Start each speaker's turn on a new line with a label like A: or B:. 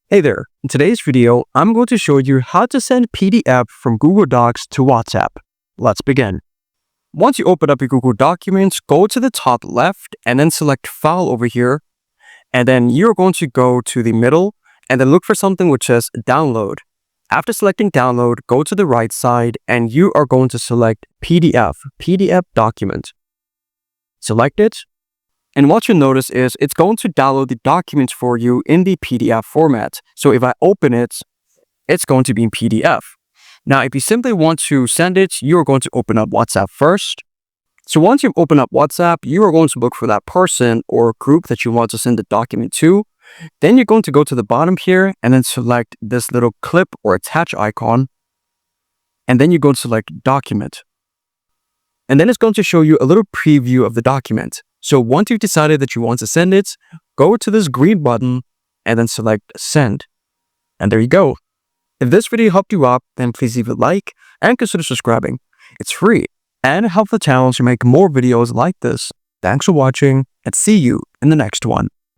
A: Hey there, in today's video, I'm going to show you how to send PDF from Google Docs to WhatsApp. Let's begin. Once you open up your Google Documents, go to the top left and then select File over here. And then you're going to go to the middle and then look for something which says Download. After selecting Download, go to the right side and you are going to select PDF document. Select it. And what you'll notice is it's going to download the documents for you in the PDF format. So if I open it, it's going to be in PDF. Now, if you simply want to send it, you're going to open up WhatsApp first. So once you've opened up WhatsApp, you are going to look for that person or group that you want to send the document to. Then you're going to go to the bottom here and then select this little clip or attach icon. And then you're going to select Document. And then it's going to show you a little preview of the document. So once you've decided that you want to send it, go to this green button and then select Send. And there you go. If this video helped you out, then please leave a like and consider subscribing. It's free and it helps the channel to make more videos like this. Thanks for watching and see you in the next one.